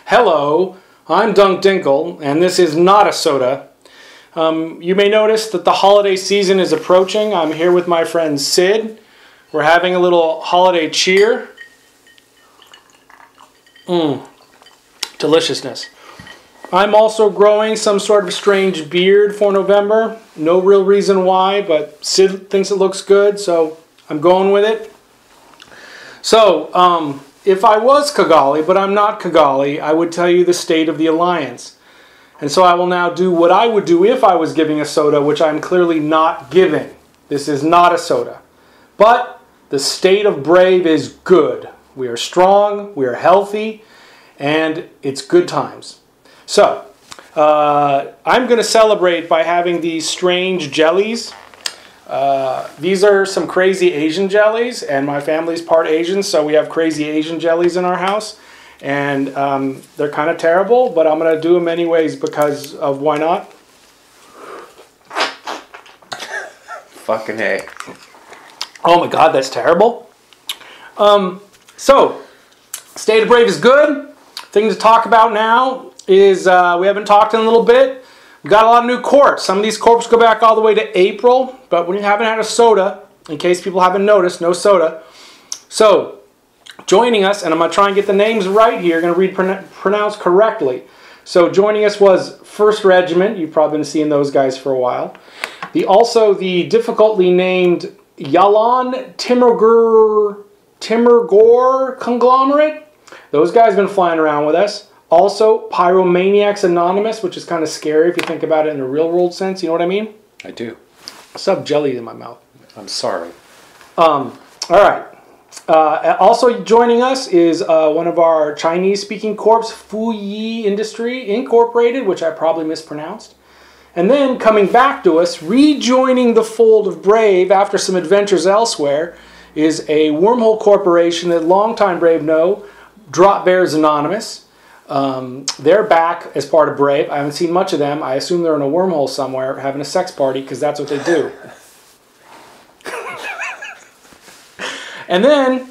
Hello, I'm Dunk Dinkle, and this is not a soda. You may notice that the holiday season is approaching. I'm here with my friend Sid. We're having a little holiday cheer. Deliciousness. I'm also growing some sort of strange beard for November. No real reason why, but Sid thinks it looks good, so I'm going with it. So, if I was Kigali, but I'm not Kigali, I would tell you the state of the alliance. And so I will now do what I would do if I was giving a soda, which I'm clearly not giving. This is not a soda. But the state of Brave is good. We are strong, we are healthy, and it's good times. So, I'm going to celebrate by having these strange jellies. These are some crazy Asian jellies, and my family's part Asian, so we have crazy Asian jellies in our house. And they're kind of terrible, but I'm going to do them anyways because of why not? Fucking A. Oh my god, that's terrible. So, State of Brave is good. Thing to talk about now is we haven't talked in a little bit. We've got a lot of new corps. Some of these corps go back all the way to April, but we haven't had a soda, in case people haven't noticed, no soda. So, joining us, and I'm going to try and get the names right here, going to read pronounced correctly. So, joining us was 1st Regiment. You've probably been seeing those guys for a while. Also the difficultly named Yalan Timurgor Conglomerate. Those guys have been flying around with us. Also, Pyromaniacs Anonymous, which is kind of scary if you think about it in a real world sense. You know what I mean? I do. Sub jelly in my mouth. I'm sorry. All right. Also joining us is one of our Chinese-speaking corps, Fuyi Industry Incorporated, which I probably mispronounced. And then coming back to us, rejoining the fold of Brave after some adventures elsewhere, is a wormhole corporation that longtime Brave know, Drop Bears Anonymous. They're back as part of Brave. I haven't seen much of them. I assume they're in a wormhole somewhere having a sex party because that's what they do. And then,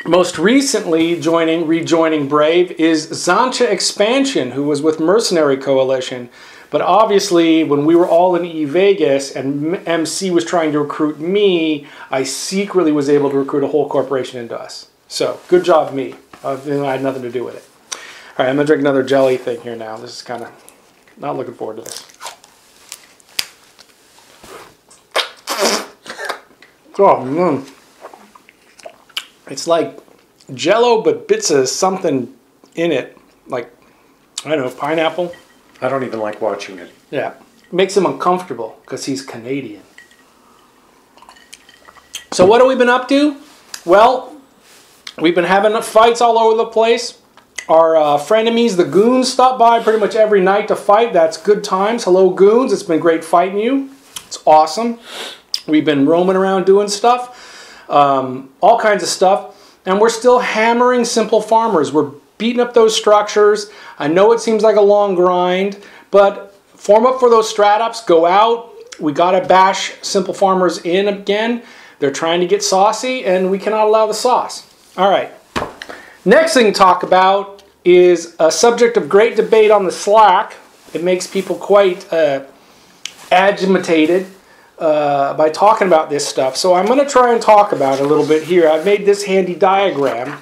most recently rejoining Brave is Zancha Expansion, who was with Mercenary Coalition. But obviously, when we were all in E-Vegas and MC was trying to recruit me, I secretly was able to recruit a whole corporation into us. So, good job me. I had nothing to do with it. All right, I'm going to drink another jelly thing here now. This is kind of, not looking forward to this. Oh, it's like Jell-O, but bits of something in it. Like, I don't know, pineapple. I don't even like watching it. Yeah. Makes him uncomfortable because he's Canadian. So what have we been up to? Well, we've been having fights all over the place. Our frenemies, the goons, stop by pretty much every night to fight. That's good times. Hello, goons. It's been great fighting you. It's awesome. We've been roaming around doing stuff, all kinds of stuff. And we're still hammering simple farmers. We're beating up those structures. I know it seems like a long grind, but form up for those strat-ups. Go out. We got to bash simple farmers in again. They're trying to get saucy, and we cannot allow the sauce. All right. Next thing to talk about is a subject of great debate on the Slack. It makes people quite agitated by talking about this stuff. So I'm going to try and talk about it a little bit here. I've made this handy diagram.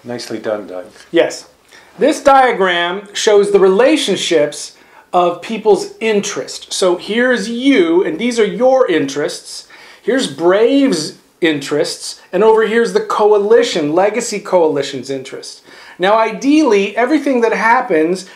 Nicely done, Doug. Yes. This diagram shows the relationships of people's interest. So here's you, and these are your interests. Here's Brave's interests, and over here's the coalition, Legacy Coalition's interests. Now ideally, everything that happens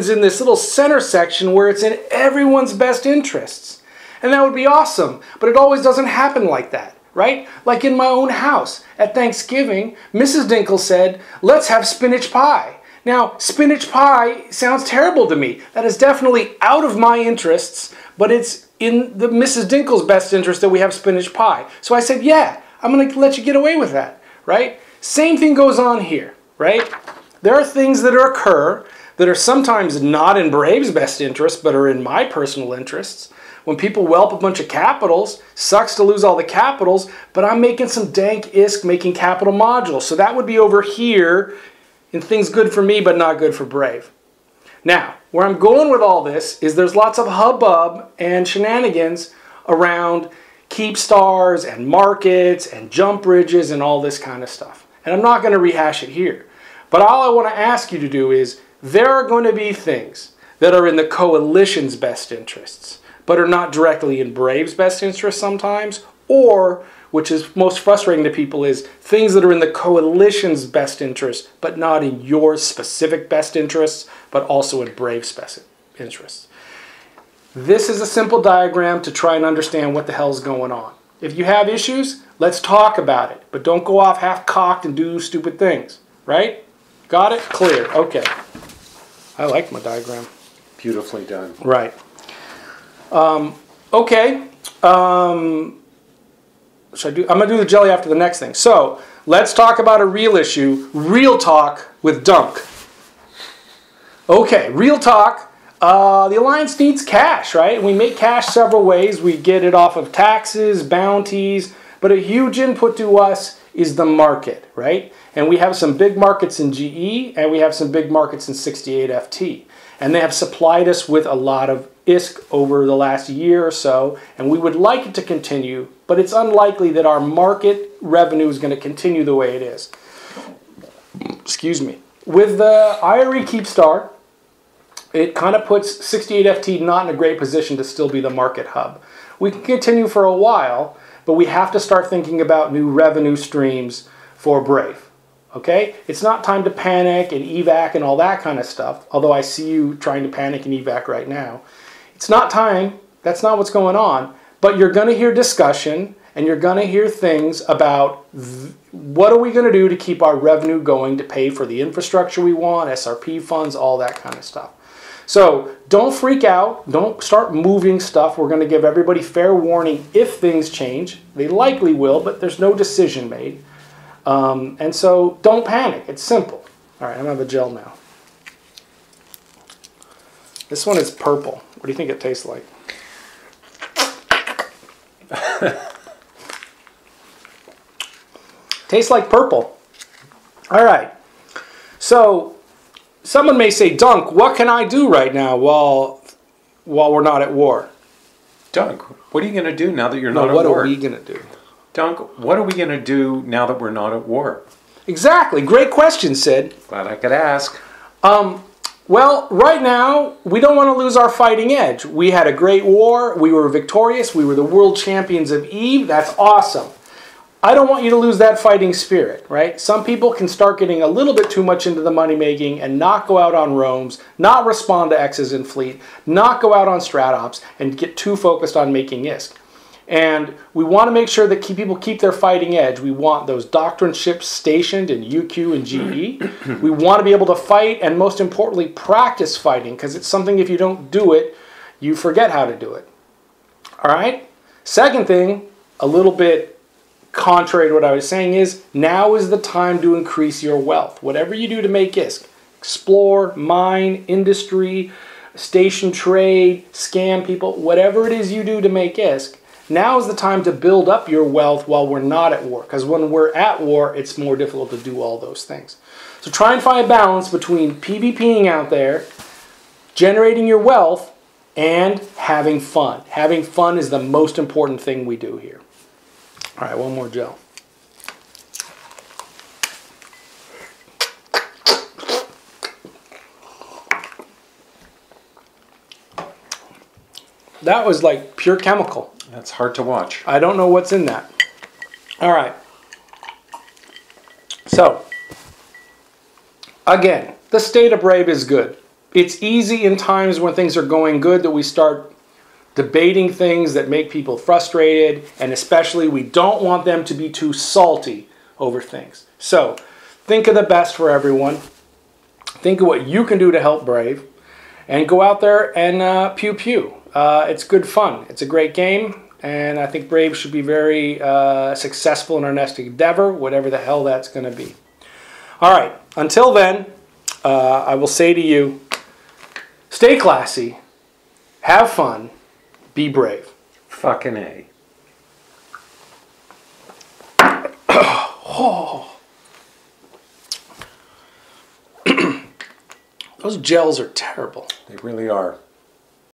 in this little center section where it's in everyone's best interests. And that would be awesome, but it always doesn't happen like that, right? Like in my own house, at Thanksgiving, Mrs. Dinkle said, let's have spinach pie. Now, spinach pie sounds terrible to me. That is definitely out of my interests, but it's in the Mrs. Dinkle's best interest that we have spinach pie. So I said, yeah, I'm going to let you get away with that, right? Same thing goes on here, right? There are things that occur that are sometimes not in Brave's best interest, but are in my personal interests. When people whelp a bunch of capitals, sucks to lose all the capitals, but I'm making some dank isk making capital modules. So that would be over here in things good for me but not good for Brave. Now, where I'm going with all this is there's lots of hubbub and shenanigans around keep stars and markets and jump bridges and all this kind of stuff. And I'm not going to rehash it here. But all I want to ask you to do is there are going to be things that are in the coalition's best interests, but are not directly in Brave's best interest sometimes, or, which is most frustrating to people, is things that are in the coalition's best interest, but not in your specific best interests, but also in Brave's best interests. This is a simple diagram to try and understand what the hell's going on. If you have issues, let's talk about it, but don't go off half-cocked and do stupid things, right? Got it? Clear. Okay. I like my diagram. Beautifully done. Right. Okay. I'm going to do the jelly after the next thing. So, let's talk about a real issue. Real talk with Dunk. Okay, real talk. The Alliance needs cash, right? We make cash several ways. We get it off of taxes, bounties, but a huge input to us is the market, right? And we have some big markets in GE, and we have some big markets in 68FT. And they have supplied us with a lot of ISK over the last year or so, and we would like it to continue, but it's unlikely that our market revenue is going to continue the way it is. Excuse me. With the IRE Keep Star, it kind of puts 68FT not in a great position to still be the market hub. We can continue for a while, but we have to start thinking about new revenue streams for Brave. Okay? It's not time to panic and evac and all that kind of stuff, although I see you trying to panic and evac right now. It's not time. That's not what's going on. But you're going to hear discussion, and you're going to hear things about what are we going to do to keep our revenue going to pay for the infrastructure we want, SRP funds, all that kind of stuff. So don't freak out. Don't start moving stuff. We're going to give everybody fair warning if things change. They likely will, but there's no decision made. And so don't panic. It's simple. All right, I'm going to have a gel now. This one is purple. What do you think it tastes like? Tastes like purple. All right. So someone may say, Dunk, what can I do right now while we're not at war? Dunk, what are you going to do now that you're not at war? What are we going to do? Dunk, what are we going to do now that we're not at war? Exactly. Great question, Sid. Glad I could ask. Well, right now, we don't want to lose our fighting edge. We had a great war. We were victorious. We were the world champions of Eve. That's awesome. I don't want you to lose that fighting spirit, right? Some people can start getting a little bit too much into the money making and not go out on roams, not respond to X's in fleet, not go out on strat ops, and get too focused on making ISK. And we want to make sure that people keep their fighting edge. We want those doctrine ships stationed in UQ and GE. We want to be able to fight and, most importantly, practice fighting, because it's something if you don't do it, you forget how to do it. All right? Second thing, a little bit contrary to what I was saying, is now is the time to increase your wealth. Whatever you do to make ISK, explore, mine, industry, station trade, scam people, whatever it is you do to make ISK, now is the time to build up your wealth while we're not at war. Because when we're at war, it's more difficult to do all those things. So try and find a balance between PvPing out there, generating your wealth, and having fun. Having fun is the most important thing we do here. All right, one more gel. That was like pure chemical. That's hard to watch. I don't know what's in that. All right. So, again, the state of Brave is good. It's easy in times when things are going good that we start debating things that make people frustrated, and especially we don't want them to be too salty over things. So, think of the best for everyone. Think of what you can do to help Brave, and go out there and pew pew. It's good fun. It's a great game, and I think Brave should be very successful in our next endeavor, whatever the hell that's going to be. All right, until then, I will say to you, stay classy, have fun, be brave. Fucking A. Oh. Those gels are terrible. They really are.